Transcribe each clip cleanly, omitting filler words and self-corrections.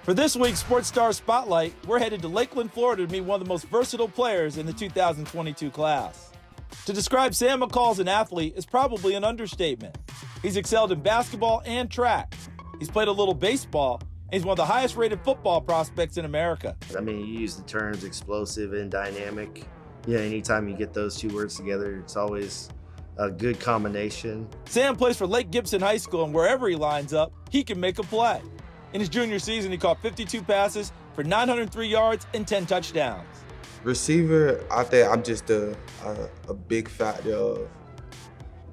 For this week's Sports Star Spotlight, we're headed to Lakeland, Florida to meet one of the most versatile players in the 2022 class. To describe Sam McCall as an athlete is probably an understatement. He's excelled in basketball and track. He's played a little baseball, and he's one of the highest-rated football prospects in America. I mean, you use the terms explosive and dynamic. Yeah, anytime you get those two words together, it's always a good combination. Sam plays for Lake Gibson High School, and wherever he lines up, he can make a play. In his junior season, he caught 52 passes for 903 yards and 10 touchdowns. Receiver, I think I'm just a big factor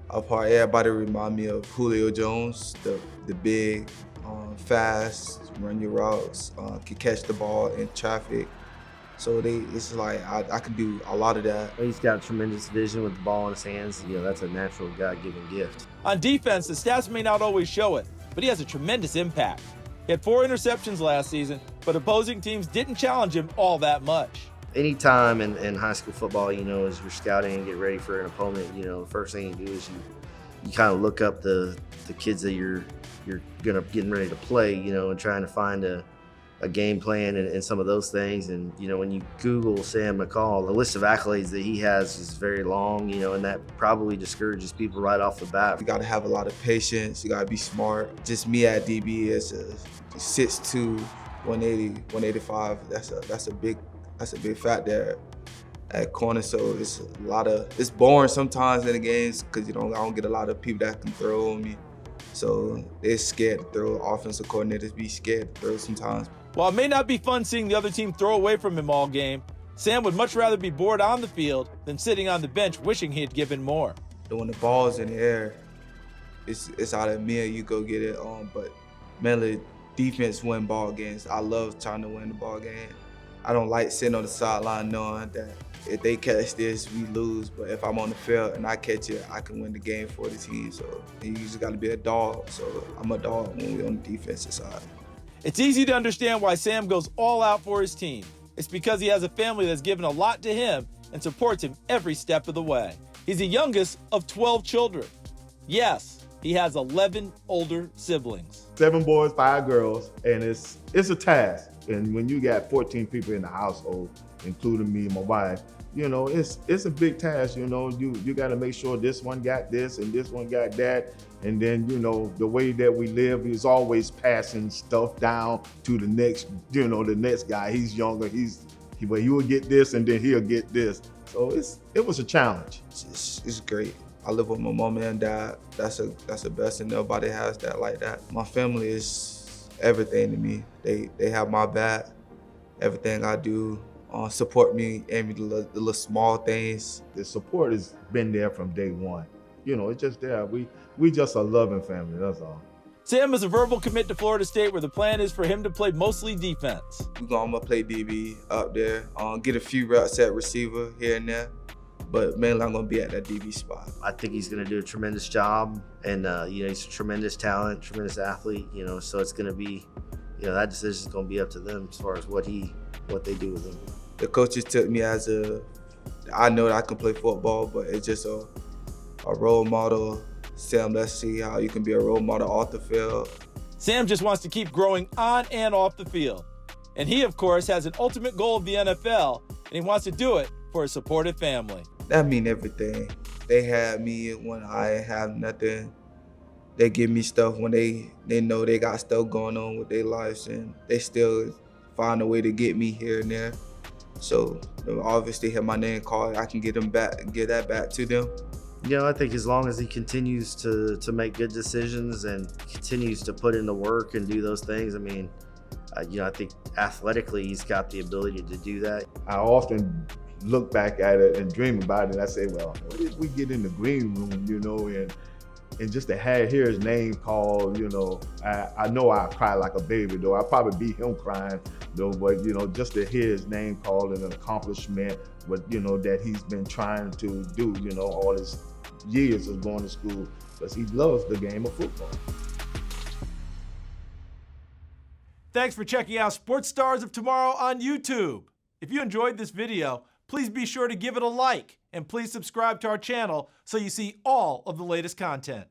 of how everybody remind me of Julio Jones, the big, fast, run your routes, can catch the ball in traffic. So it's like I can do a lot of that. He's got tremendous vision with the ball in his hands. You know, that's a natural God-given gift. On defense, the stats may not always show it, but he has a tremendous impact. He had 4 interceptions last season, but opposing teams didn't challenge him all that much. Anytime in high school football, you know, as you're scouting and get ready for an opponent, you know, the first thing you do is you kind of look up the kids that you're getting ready to play, you know, and trying to find a game plan and some of those things. And, you know, when you Google Sam McCall, the list of accolades that he has is very long, you know, and that probably discourages people right off the bat. You got to have a lot of patience. You got to be smart. Just me at DB is a 6'2", 180, 185. That's a big fact there at corner. So it's boring sometimes in the games because I don't get a lot of people that can throw on me. So they're scared to throw. Offensive coordinators be scared to throw sometimes. While it may not be fun seeing the other team throw away from him all game, Sam would much rather be bored on the field than sitting on the bench wishing he had given more. When the ball's in the air, it's out of me and you go get it on. But mainly defense win ball games. I love trying to win the ball game. I don't like sitting on the sideline knowing that if they catch this, we lose. But if I'm on the field and I catch it, I can win the game for the team. So you just got to be a dog. So I'm a dog when we're on the defensive side. It's easy to understand why Sam goes all out for his team. It's because he has a family that's given a lot to him and supports him every step of the way. He's the youngest of 12 children. Yes, he has 11 older siblings. 7 boys, 5 girls, and it's a task. And when you got 14 people in the household, including me and my wife, you know, it's a big task. You know, you got to make sure this one got this and this one got that. And then, you know, the way that we live is always passing stuff down to the next, you know, the next guy. He's younger, he will get this and then he'll get this. So it was a challenge. It's great. I live with my mom and dad. That's the best, and nobody has that like that. My family is everything to me. They have my back. Everything I do, support me, and the little small things. The support has been there from day one. You know, it's just there. We just a loving family, that's all. Sam is a verbal commit to Florida State where the plan is for him to play mostly defense. I'm gonna play DB up there, get a few reps at receiver here and there, but mainly I'm gonna be at that DB spot. I think he's gonna do a tremendous job, and you know, he's a tremendous talent, tremendous athlete, you know, so it's gonna be, you know, that decision's gonna be up to them as far as what they do with him. The coaches took me as I know that I can play football, but it's just a role model. Sam, let's see how you can be a role model off the field. Sam just wants to keep growing on and off the field. And he, of course, has an ultimate goal of the NFL, and he wants to do it for a supportive family. That means everything. They had me when I have nothing. They give me stuff when they know they got stuff going on with their lives, and they still find a way to get me here and there. So obviously, hear my name called, I can get that back to them. You know, I think as long as he continues to make good decisions and continues to put in the work and do those things, I mean, you know, I think athletically he's got the ability to do that. I often look back at it and dream about it, and I say, well, what if we get in the green room, you know, and just to hear his name called, you know, I know I cry like a baby, though. I'd probably be him crying, though, but, you know, just to hear his name called and an accomplishment, what, you know, that he's been trying to do, you know, all his years of going to school, because he loves the game of football. Thanks for checking out Sports Stars of Tomorrow on YouTube. If you enjoyed this video, please be sure to give it a like, and please subscribe to our channel so you see all of the latest content.